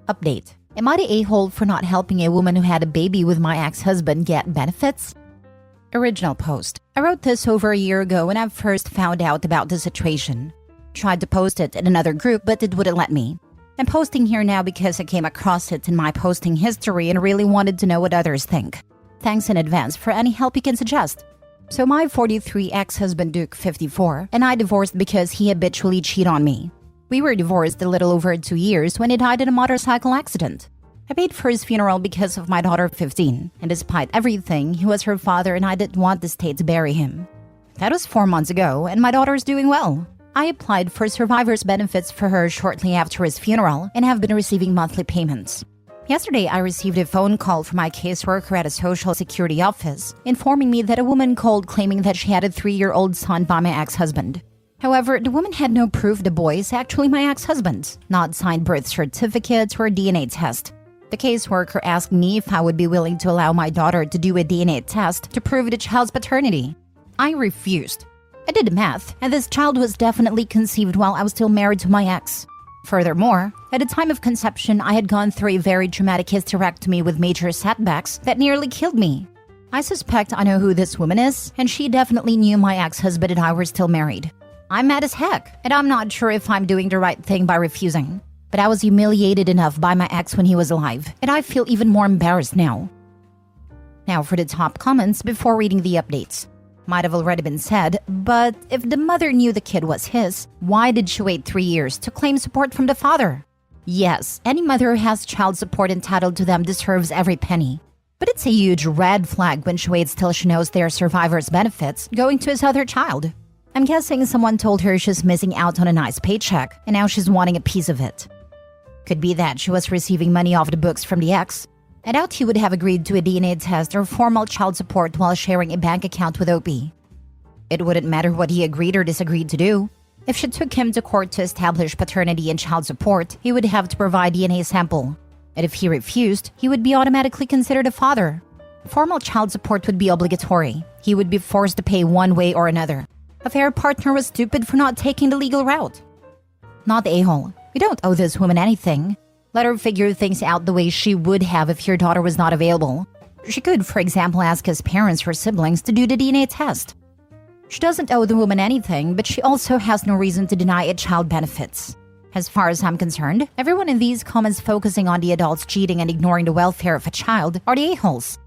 Update. Am I the a-hole for not helping a woman who had a baby with my ex-husband get benefits? Original post. I wrote this over a year ago when I first found out about the situation. Tried to post it in another group, but it wouldn't let me. I'm posting here now because I came across it in my posting history and really wanted to know what others think. Thanks in advance for any help you can suggest. So my 43 ex-husband Duke 54 and I divorced because he habitually cheated on me. We were divorced a little over 2 years when he died in a motorcycle accident. I paid for his funeral because of my daughter 15, and despite everything, he was her father and I didn't want the state to bury him. That was 4 months ago and my daughter's doing well. I applied for survivor's benefits for her shortly after his funeral and have been receiving monthly payments. Yesterday, I received a phone call from my caseworker at a social security office, informing me that a woman called claiming that she had a 3-year-old son by my ex-husband. However, the woman had no proof the boy is actually my ex-husband, not signed birth certificates or a DNA test. The caseworker asked me if I would be willing to allow my daughter to do a DNA test to prove the child's paternity. I refused. I did the math, and this child was definitely conceived while I was still married to my ex. Furthermore, at the time of conception, I had gone through a very traumatic hysterectomy with major setbacks that nearly killed me. I suspect I know who this woman is, and she definitely knew my ex-husband and I were still married. I'm mad as heck, and I'm not sure if I'm doing the right thing by refusing. But I was humiliated enough by my ex when he was alive, and I feel even more embarrassed now. Now for the top comments before reading the updates. Might have already been said, but if the mother knew the kid was his, why did she wait 3 years to claim support from the father? Yes, any mother who has child support entitled to them deserves every penny. But it's a huge red flag when she waits till she knows their survivor's benefits going to his other child. I'm guessing someone told her she's missing out on a nice paycheck, and now she's wanting a piece of it. Could be that she was receiving money off the books from the ex. I doubt he would have agreed to a DNA test or formal child support while sharing a bank account with OP. It wouldn't matter what he agreed or disagreed to do. If she took him to court to establish paternity and child support, he would have to provide DNA sample. And if he refused, he would be automatically considered a father. Formal child support would be obligatory. He would be forced to pay one way or another. A fair partner was stupid for not taking the legal route. Not the a-hole. We don't owe this woman anything. Let her figure things out the way she would have if your daughter was not available. She could, for example, ask his parents or siblings to do the DNA test. She doesn't owe the woman anything, but she also has no reason to deny a child benefits. As far as I'm concerned, everyone in these comments focusing on the adults cheating and ignoring the welfare of a child are the a-holes.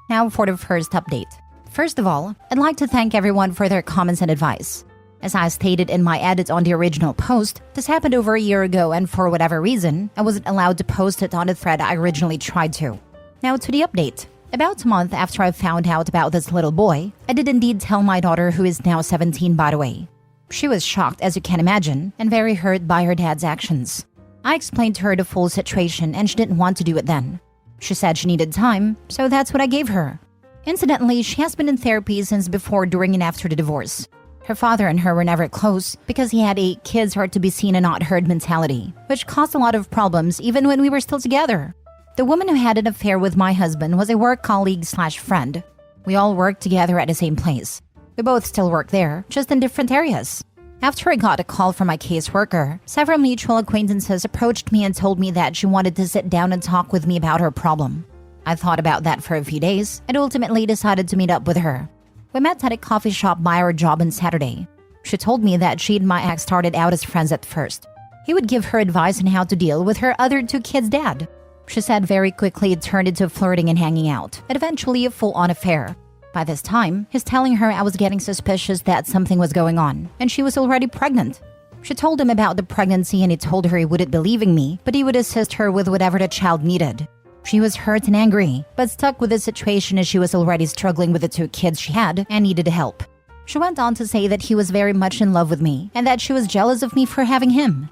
Now for the first update. First of all, I'd like to thank everyone for their comments and advice. As I stated in my edit on the original post, this happened over a year ago and for whatever reason, I wasn't allowed to post it on the thread I originally tried to. Now to the update. About a month after I found out about this little boy, I did indeed tell my daughter, who is now 17 by the way. She was shocked, as you can imagine, and very hurt by her dad's actions. I explained to her the full situation and she didn't want to do it then. She said she needed time, so that's what I gave her. Incidentally, she has been in therapy since before, during, and after the divorce. Her father and her were never close because he had a kids are to be seen and not heard mentality, which caused a lot of problems even when we were still together. The woman who had an affair with my husband was a work colleague/friend. We all worked together at the same place. We both still work there, just in different areas. After I got a call from my caseworker, several mutual acquaintances approached me and told me that she wanted to sit down and talk with me about her problem. I thought about that for a few days and ultimately decided to meet up with her. We met at a coffee shop by our job on Saturday. She told me that she and my ex started out as friends at first. He would give her advice on how to deal with her other 2 kids' dad. She said very quickly it turned into flirting and hanging out, and eventually a full-on affair. By this time, he's telling her I was getting suspicious that something was going on, and she was already pregnant. She told him about the pregnancy and he told her he wouldn't believing me, but he would assist her with whatever the child needed. She was hurt and angry, but stuck with the situation as she was already struggling with the 2 kids she had and needed help. She went on to say that he was very much in love with me and that she was jealous of me for having him.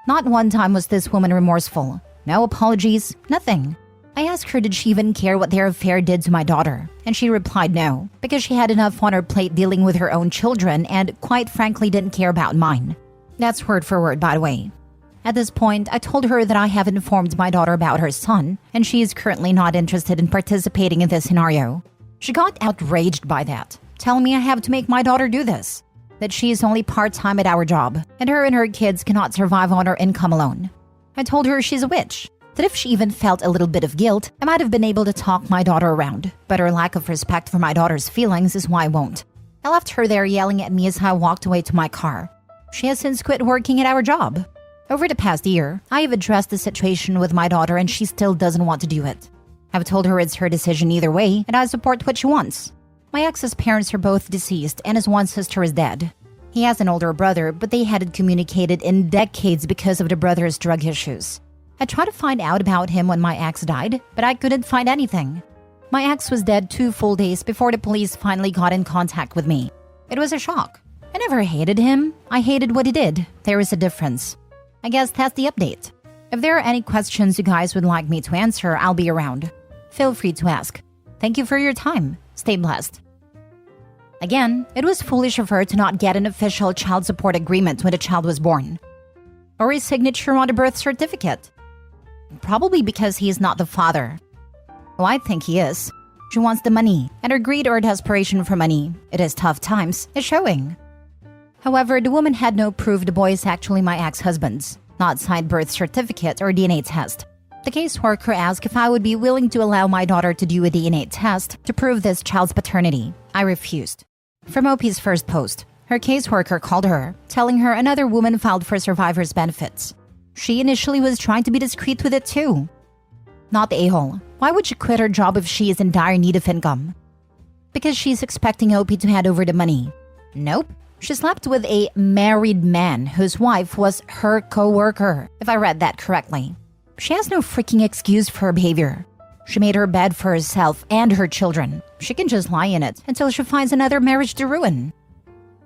Not one time was this woman remorseful. No apologies, nothing. I asked her did she even care what their affair did to my daughter, and she replied no, because she had enough on her plate dealing with her own children and quite frankly didn't care about mine. That's word for word, by the way. At this point, I told her that I have informed my daughter about her son, and she is currently not interested in participating in this scenario. She got outraged by that, telling me I have to make my daughter do this. that she is only part-time at our job, and her kids cannot survive on her income alone. I told her she's a witch, that if she even felt a little bit of guilt, I might have been able to talk my daughter around, but her lack of respect for my daughter's feelings is why I won't. I left her there yelling at me as I walked away to my car. She has since quit working at our job. Over the past year, I have addressed the situation with my daughter and she still doesn't want to do it. I've told her it's her decision either way and I support what she wants. My ex's parents are both deceased and his one sister is dead. He has an older brother, but they hadn't communicated in decades because of the brother's drug issues. I tried to find out about him when my ex died, but I couldn't find anything. My ex was dead 2 full days before the police finally got in contact with me. It was a shock. I never hated him. I hated what he did. There is a difference. I guess that's the update. If there are any questions you guys would like me to answer, I'll be around. Feel free to ask. Thank you for your time. Stay blessed. Again, it was foolish of her to not get an official child support agreement when the child was born. Or a signature on the birth certificate. Probably because he is not the father. Oh, I think he is. She wants the money, and her greed or desperation for money, it is tough times, is showing. However, the woman had no proof the boy is actually my ex-husband's, not signed birth certificate or DNA test. The caseworker asked if I would be willing to allow my daughter to do a DNA test to prove this child's paternity. I refused. From OP's first post, her caseworker called her, telling her another woman filed for survivor's benefits. She initially was trying to be discreet with it too. Not the a-hole. Why would she quit her job if she is in dire need of income? Because she's expecting OP to hand over the money. Nope. She slept with a married man whose wife was her co-worker, if I read that correctly. She has no freaking excuse for her behavior. She made her bed for herself and her children. She can just lie in it until she finds another marriage to ruin.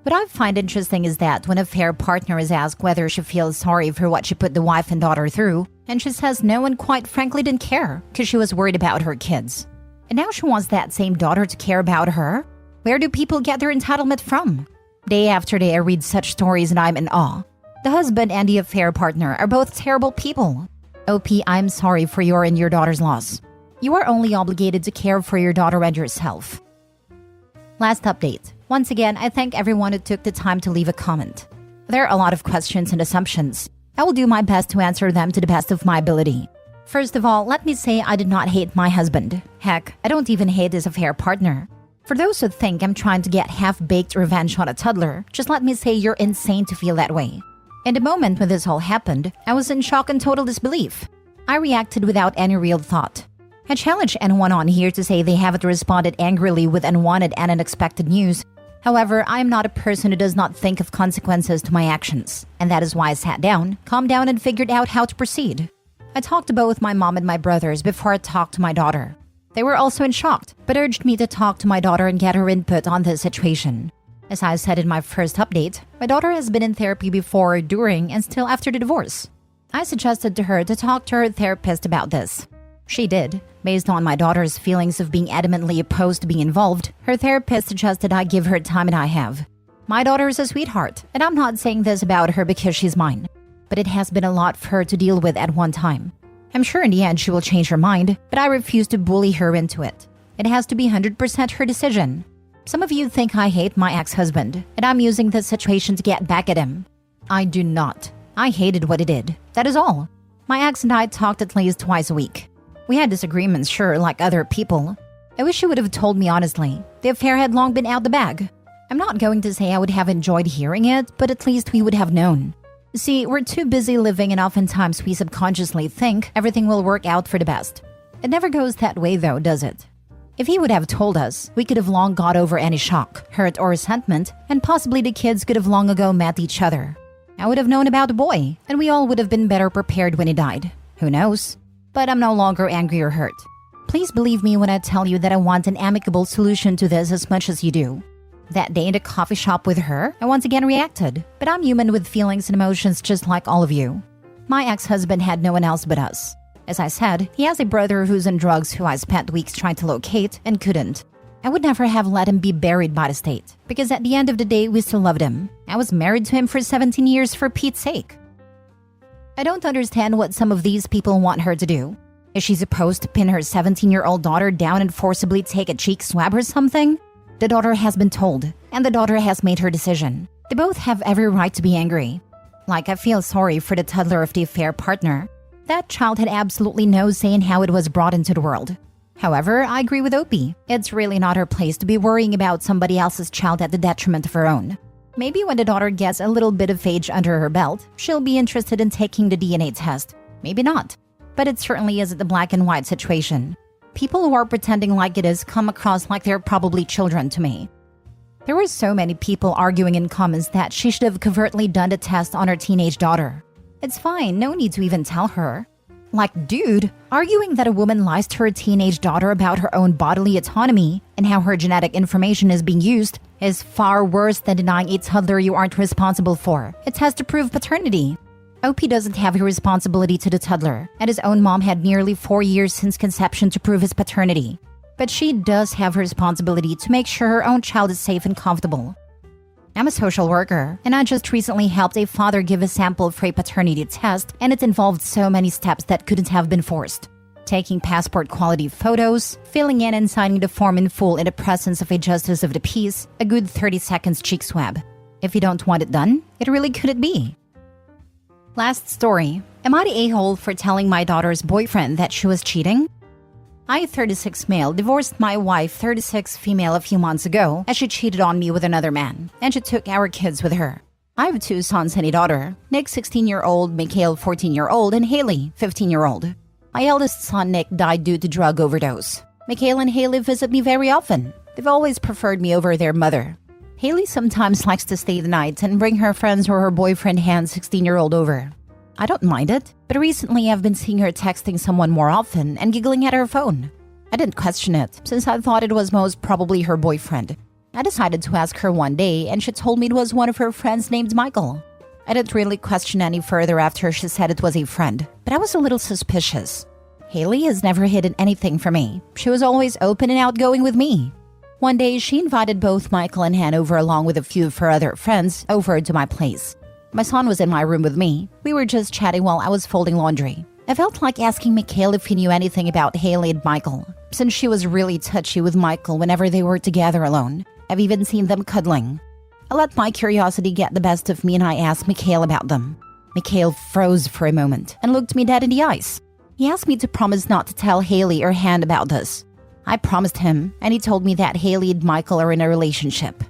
What I find interesting is that when a fair partner is asked whether she feels sorry for what she put the wife and daughter through, and she says no and quite frankly didn't care because she was worried about her kids. And now she wants that same daughter to care about her? Where do people get their entitlement from? Day after day I read such stories and I'm in awe. The husband and the affair partner are both terrible people. OP, I'm sorry for your and your daughter's loss. You are only obligated to care for your daughter and yourself. Last update. Once again, I thank everyone who took the time to leave a comment. There are a lot of questions and assumptions. I will do my best to answer them to the best of my ability. First of all, let me say I did not hate my husband. Heck, I don't even hate his affair partner. For those who think I'm trying to get half-baked revenge on a toddler, just let me say you're insane to feel that way. In the moment when this all happened, I was in shock and total disbelief. I reacted without any real thought. I challenge anyone on here to say they haven't responded angrily with unwanted and unexpected news. However, I am not a person who does not think of consequences to my actions, and that is why I sat down, calmed down, and figured out how to proceed. I talked to both my mom and my brothers before I talked to my daughter. They were also in shock, but urged me to talk to my daughter and get her input on this situation. As I said in my first update, my daughter has been in therapy before, during, and still after the divorce. I suggested to her to talk to her therapist about this. She did. Based on my daughter's feelings of being adamantly opposed to being involved, her therapist suggested I give her time and I have. My daughter is a sweetheart, and I'm not saying this about her because she's mine. But it has been a lot for her to deal with at one time. I'm sure in the end she will change her mind, but I refuse to bully her into it. It has to be 100% her decision. Some of you think I hate my ex-husband, and I'm using this situation to get back at him. I do not. I hated what he did. That is all. My ex and I talked at least twice a week. We had disagreements, sure, like other people. I wish he would have told me honestly. The affair had long been out the bag. I'm not going to say I would have enjoyed hearing it, but at least we would have known. See, we're too busy living and oftentimes we subconsciously think everything will work out for the best. It never goes that way though, does it? If he would have told us, we could have long got over any shock, hurt, or resentment, and possibly the kids could have long ago met each other. I would have known about the boy, and we all would have been better prepared when he died. Who knows? But I'm no longer angry or hurt. Please believe me when I tell you that I want an amicable solution to this as much as you do. That day in the coffee shop with her, I once again reacted, but I'm human with feelings and emotions just like all of you. My ex-husband had no one else but us. As I said, he has a brother who's on drugs who I spent weeks trying to locate and couldn't. I would never have let him be buried by the state, because at the end of the day, we still loved him. I was married to him for 17 years for Pete's sake. I don't understand what some of these people want her to do. Is she supposed to pin her 17-year-old daughter down and forcibly take a cheek swab or something? The daughter has been told, and the daughter has made her decision. They both have every right to be angry. Like, I feel sorry for the toddler of the affair partner. That child had absolutely no say in how it was brought into the world. However, I agree with Opie. It's really not her place to be worrying about somebody else's child at the detriment of her own. Maybe when the daughter gets a little bit of age under her belt, she'll be interested in taking the DNA test. Maybe not. But it certainly isn't a black and white situation. People who are pretending like it is come across like they're probably children to me. There were so many people arguing in comments that she should have covertly done the test on her teenage daughter. It's fine, no need to even tell her. Like, dude, arguing that a woman lies to her teenage daughter about her own bodily autonomy and how her genetic information is being used is far worse than denying a toddler you aren't responsible for. It has to prove paternity. OP doesn't have a responsibility to the toddler, and his own mom had nearly 4 years since conception to prove his paternity. But she does have a responsibility to make sure her own child is safe and comfortable. I'm a social worker, and I just recently helped a father give a sample for a paternity test, and it involved so many steps that couldn't have been forced. Taking passport quality photos, filling in and signing the form in full in the presence of a justice of the peace, a good 30 seconds cheek swab. If you don't want it done, it really couldn't be. Last story. Am I the a-hole for telling my daughter's boyfriend that she was cheating? I, 36 male, divorced my wife, 36 female, a few months ago as she cheated on me with another man, and she took our kids with her. I have 2 sons and a daughter, Nick, 16-year-old, Mikhail, 14-year-old, and Haley, 15-year-old. My eldest son, Nick, died due to drug overdose. Mikhail and Haley visit me very often. They've always preferred me over their mother. Haley sometimes likes to stay the night and bring her friends or her boyfriend, Han, 16-year-old, over. I don't mind it, but recently I've been seeing her texting someone more often and giggling at her phone. I didn't question it, since I thought it was most probably her boyfriend. I decided to ask her one day, and she told me it was one of her friends named Michael. I didn't really question any further after she said it was a friend, but I was a little suspicious. Haley has never hidden anything from me. She was always open and outgoing with me. One day, she invited both Michael and Han over along with a few of her other friends over to my place. My son was in my room with me. We were just chatting while I was folding laundry. I felt like asking Mikhail if he knew anything about Haley and Michael, since she was really touchy with Michael whenever they were together alone. I've even seen them cuddling. I let my curiosity get the best of me and I asked Mikhail about them. Mikhail froze for a moment and looked me dead in the eyes. He asked me to promise not to tell Haley or Han about this. I promised him, and he told me that Haley and Michael are in a relationship.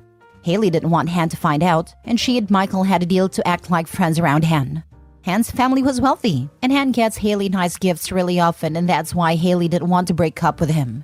Haley didn't want Han to find out, and she and Michael had a deal to act like friends around Han. Han's family was wealthy, and Han gets Haley nice gifts really often, and that's why Haley didn't want to break up with him.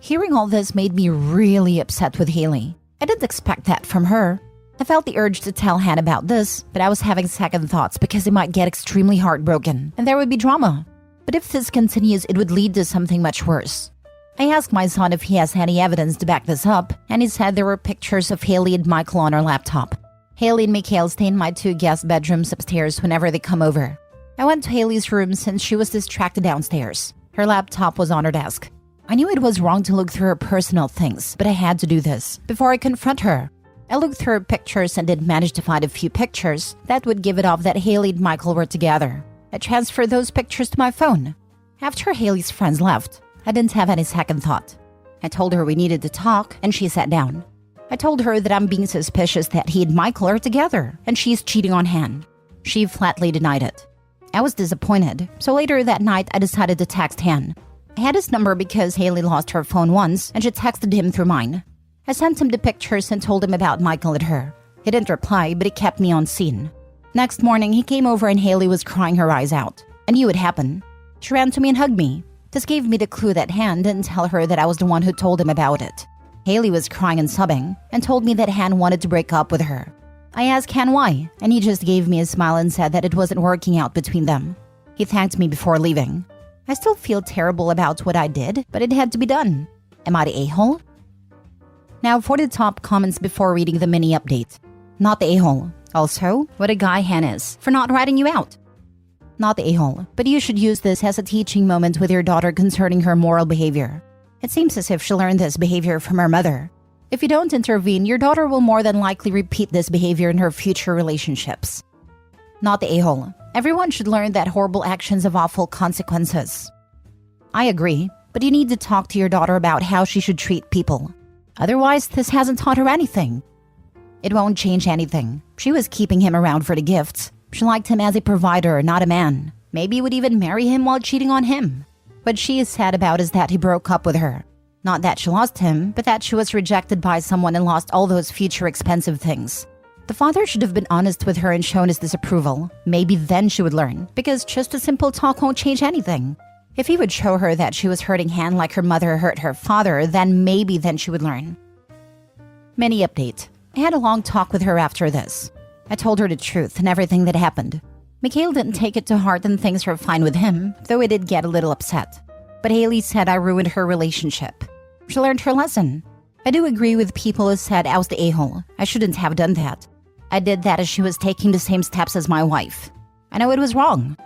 Hearing all this made me really upset with Haley. I didn't expect that from her. I felt the urge to tell Han about this, but I was having second thoughts because he might get extremely heartbroken, and there would be drama. But if this continues, it would lead to something much worse. I asked my son if he has any evidence to back this up, and he said there were pictures of Haley and Michael on our laptop. Haley and Mikhail stay in my 2 guest bedrooms upstairs whenever they come over. I went to Haley's room since she was distracted downstairs. Her laptop was on her desk. I knew it was wrong to look through her personal things, but I had to do this before I confront her. I looked through her pictures and did manage to find a few pictures that would give it off that Haley and Michael were together. I transferred those pictures to my phone. After Haley's friends left, I didn't have any second thought. I told her we needed to talk, and she sat down. I told her that I'm being suspicious that he and Michael are together, and she's cheating on Han. She flatly denied it. I was disappointed, so later that night I decided to text Han. I had his number because Haley lost her phone once, and she texted him through mine. I sent him the pictures and told him about Michael and her. He didn't reply, but he kept me on scene. Next morning, he came over and Haley was crying her eyes out. I knew it happened. She ran to me and hugged me. This gave me the clue that Han didn't tell her that I was the one who told him about it. Haley was crying and sobbing and told me that Han wanted to break up with her. I asked Han why, and he just gave me a smile and said that it wasn't working out between them. He thanked me before leaving. I still feel terrible about what I did, but it had to be done. Am I the a-hole? Now for the top comments before reading the mini update. Not the a-hole. Also, what a guy Han is for not ratting you out. Not the a-hole, but you should use this as a teaching moment with your daughter concerning her moral behavior. It seems as if she learned this behavior from her mother. If you don't intervene, your daughter will more than likely repeat this behavior in her future relationships. Not the a-hole. Everyone should learn that horrible actions have awful consequences. I agree, but you need to talk to your daughter about how she should treat people. Otherwise, this hasn't taught her anything. It won't change anything. She was keeping him around for the gifts. She liked him as a provider, not a man. Maybe would even marry him while cheating on him. What she is sad about is that he broke up with her. Not that she lost him, but that she was rejected by someone and lost all those future expensive things. The father should have been honest with her and shown his disapproval. Maybe then she would learn, because just a simple talk won't change anything. If he would show her that she was hurting Han like her mother hurt her father, then maybe then she would learn. Mini update. I had a long talk with her after this. I told her the truth and everything that happened. Mikhail didn't take it to heart and things were fine with him, though he did get a little upset. But Haley said I ruined her relationship. She learned her lesson. I do agree with people who said I was the a-hole. I shouldn't have done that. I did that as she was taking the same steps as my wife. I know it was wrong.